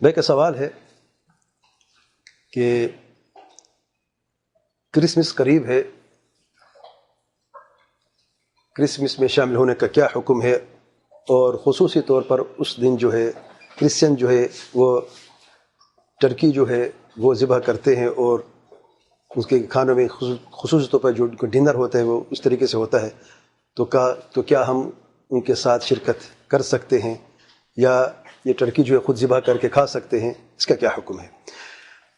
بھائی کا سوال ہے کہ کرسمس قریب ہے، کرسمس میں شامل ہونے کا کیا حکم ہے، اور خصوصی طور پر اس دن جو ہے کرسچن جو ہے وہ ٹرکی جو ہے وہ ذبح کرتے ہیں، اور اس کے کھانوں میں خصوصی طور پر جو ڈنر ہوتا ہے وہ اس طریقے سے ہوتا ہے، تو کیا ہم ان کے ساتھ شرکت کر سکتے ہیں، یا یہ ٹرکی جو ہے خود ذبح کر کے کھا سکتے ہیں؟ اس کا کیا حکم ہے؟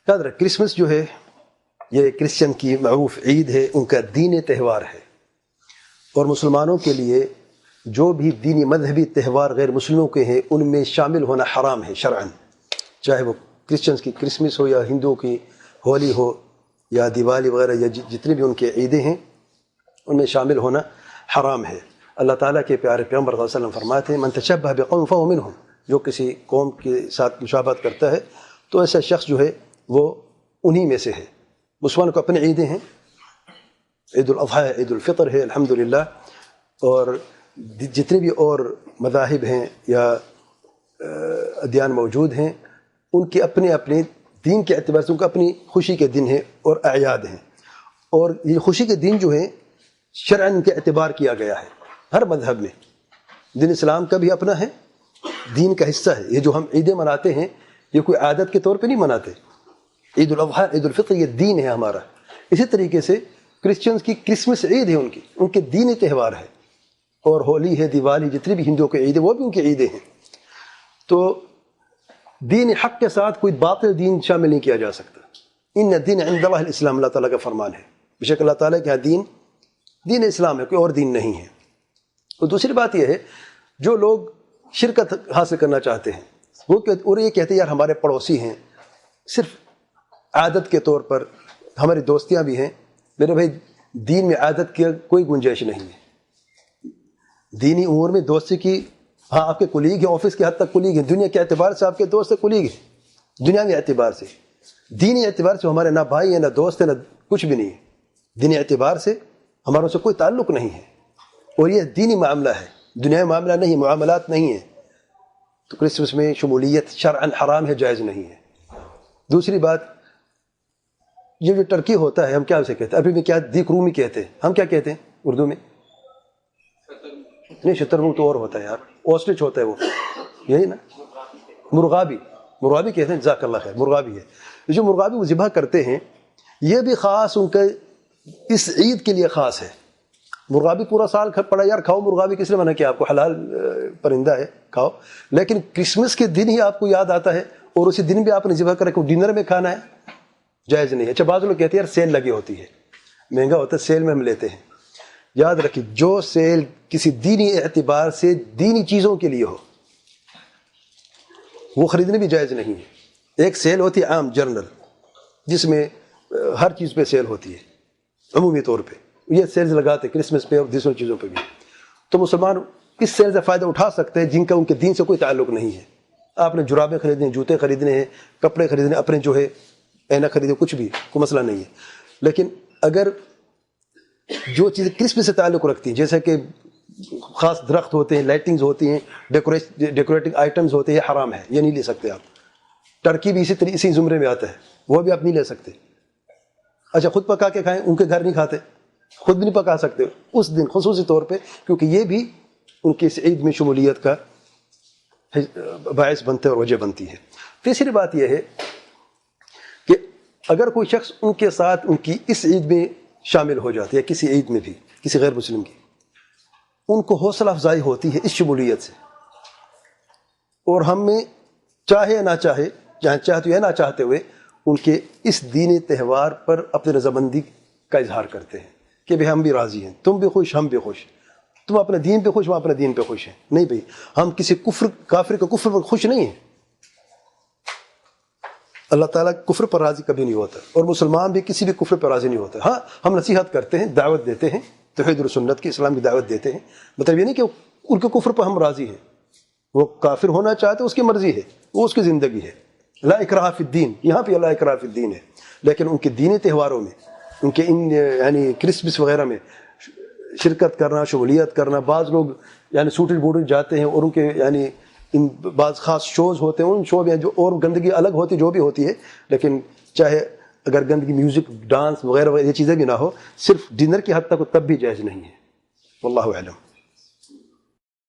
یاد رکھ، کرسمس جو ہے یہ کرسچن کی معروف عید ہے، ان کا دینی تہوار ہے، اور مسلمانوں کے لیے جو بھی دینی مذہبی تہوار غیر مسلموں کے ہیں ان میں شامل ہونا حرام ہے شرعاً، چاہے وہ کرسچنز کی کرسمس ہو یا ہندوؤں کی ہولی ہو یا دیوالی وغیرہ، یا جتنی بھی ان کے عیدیں ہیں ان میں شامل ہونا حرام ہے۔ اللہ تعالیٰ کے پیارے پیغمبر صلی اللہ علیہ وسلم فرماتے ہیں من تشبہ بقوم فہو منہم، جو کسی قوم کے ساتھ مشابہت کرتا ہے تو ایسا شخص جو ہے وہ انہی میں سے ہے۔ مسلمان کو اپنی عیدیں ہیں، عید الاضحیٰ ہے، عید الفطر ہے الحمدللہ، اور جتنے بھی اور مذاہب ہیں یا ادیان موجود ہیں ان کے اپنے اپنے دین کے اعتبار سے ان کا اپنی خوشی کے دن ہیں اور اعیاد ہیں، اور یہ خوشی کے دن جو ہیں شرعاً کے اعتبار کیا گیا ہے ہر مذہب میں۔ دین اسلام کا بھی اپنا ہے، دین کا حصہ ہے۔ یہ جو ہم عیدیں مناتے ہیں یہ کوئی عادت کے طور پہ نہیں مناتے، عید الاضحیٰ عید الفطر یہ دین ہے ہمارا۔ اسی طریقے سے کرسچنز کی کرسمس عید ہے، ان کے دینی تہوار ہے، اور ہولی ہے، دیوالی، جتنی بھی ہندوؤں کے عید ہے وہ بھی ان کی عیدیں ہیں۔ تو دین حق کے ساتھ کوئی باطل دین شامل نہیں کیا جا سکتا۔ ان الدین عند اللہ الاسلام، اللہ تعالیٰ کا فرمان ہے، بے شک اللہ تعالیٰ کے دین دین اسلام ہے، کوئی اور دین نہیں ہے۔ اور دوسری بات یہ ہے جو لوگ شرکت حاصل کرنا چاہتے ہیں اور یہ کہتے ہیں یار ہمارے پڑوسی ہیں، صرف عادت کے طور پر ہماری دوستیاں بھی ہیں، میرے بھائی دین میں عادت کی کوئی گنجائش نہیں ہے۔ دینی امور میں دوستی کی، ہاں آپ کے کولیگ ہیں، آفس کے حد تک کولیگ ہیں، دنیا کے اعتبار سے آپ کے دوست کولیگ ہیں، دنیاوی اعتبار سے، دینی اعتبار سے ہمارے نہ بھائی ہیں نہ دوست ہیں نہ کچھ بھی نہیں ہے۔ دینی اعتبار سے ہماروں سے کوئی تعلق نہیں ہے، اور یہ دینی معاملہ ہے، دنیاوی معاملہ نہیں، معاملات نہیں ہیں۔ تو کرسمس میں شمولیت شرعاً حرام ہے، جائز نہیں ہے۔ دوسری بات، یہ جو ٹرکی ہوتا ہے ہم کیا اسے کہتے ہیں؟ ابھی میں کیا دیک رومی کہتے ہیں، ہم کیا کہتے ہیں اردو میں؟ نہیں، شترمرغ تو اور ہوتا ہے یار، اوسٹرچ ہوتا ہے وہ، یہی نا، مرغابی کہتے ہیں، جزاک اللہ خیر، مرغابی ہے۔ یہ جو مرغابی وہ ذبح کرتے ہیں یہ بھی خاص ان کے اس عید کے لیے خاص ہے۔ مرغابی پورا سال پڑا یار، کھاؤ مرغابی، کس نے منع کیا؟ آپ کو حلال پرندہ ہے، کھاؤ، لیکن کرسمس کے دن ہی آپ کو یاد آتا ہے اور اسی دن بھی آپ نے ذبح کر کے ڈنر میں کھانا ہے، جائز نہیں ہے۔ اچھا، بعض لوگ کہتے ہیں یار سیل لگی ہوتی ہے، مہنگا ہوتا ہے، سیل میں ہم لیتے ہیں۔ یاد رکھیے جو سیل کسی دینی اعتبار سے دینی چیزوں کے لیے ہو وہ خریدنے بھی جائز نہیں ہے۔ ایک سیل ہوتی ہے عام جنرل، جس میں ہر چیز پہ سیل ہوتی ہے عمومی طور پہ، یہ سیلز لگاتے کرسمس پہ اور دوسری چیزوں پہ بھی۔ تو مسلمان اس سیل سے فائدہ اٹھا سکتے ہیں جن کا ان کے دین سے کوئی تعلق نہیں ہے۔ آپ نے جرابیں خریدنے ہیں، جوتے خریدنے ہیں، کپڑے خریدنے، اپنے جو ہے اینک خریدے، کچھ بھی کوئی مسئلہ نہیں ہے۔ لیکن اگر جو چیزیں کرسمس سے تعلق رکھتی ہیں، جیسے کہ خاص درخت ہوتے ہیں، لائٹنگز ہوتی ہیں، ڈیکوریٹنگ آئٹمز ہوتے ہیں، یہ حرام ہے، یہ نہیں لے سکتے آپ۔ ٹرکی بھی اسی زمرے میں آتا ہے، وہ بھی آپ نہیں لے سکتے۔ اچھا، خود پکا کے کھائیں، ان کے گھر نہیں کھاتے، خود بھی نہیں پکا سکتے اس دن خصوصی طور پہ، کیونکہ یہ بھی ان کی اس عید میں شمولیت کا باعث بنتے اور وجہ بنتی ہے۔ تیسری بات یہ ہے کہ اگر کوئی شخص ان کے ساتھ ان کی اس عید میں شامل ہو جاتے ہے، کسی عید میں بھی کسی غیر مسلم کی، ان کو حوصلہ افزائی ہوتی ہے اس شمولیت سے، اور ہم میں چاہے یا نہ چاہے، چاہتے یا نہ چاہتے ہوئے ان کے اس دینی تہوار پر اپنی رضامندی کا اظہار کرتے ہیں کہ بھئی ہم بھی راضی ہیں، تم بھی خوش، ہم بھی خوش، تم اپنے دین پہ خوش، ہم اپنے دین پہ خوش ہیں۔ نہیں بھئی، ہم کسی کافر کے کفر پر خوش نہیں ہیں۔ اللہ تعالیٰ کفر پر راضی کبھی نہیں ہوتا، اور مسلمان بھی کسی بھی کفر پر راضی نہیں ہوتا۔ ہاں، ہم نصیحت کرتے ہیں، دعوت دیتے ہیں، توحید و سنت کی، اسلام کی دعوت دیتے ہیں، مطلب یہ نہیں کہ ان کے کفر پر ہم راضی ہیں۔ وہ کافر ہونا چاہتے، اس کی مرضی ہے، وہ اس کی زندگی ہے، لا اکراہ فی الدین، یہاں پہ لا اکراہ فی الدین ہے۔ لیکن ان کے دینی تہواروں میں، ان کے ان یعنی کرسمس وغیرہ میں شرکت کرنا، شمولیت کرنا، بعض لوگ یعنی سوٹڈ بوٹڈ جاتے ہیں اور ان کے یعنی ان بعض خاص شوز ہوتے ہیں، ان شو میں جو اور گندگی الگ ہوتی جو بھی ہوتی ہے، لیکن چاہے اگر گندگی میوزک ڈانس وغیرہ یہ چیزیں بھی نہ ہو، صرف ڈنر کی حد تک تب بھی جائز نہیں ہے۔ واللہ اعلم۔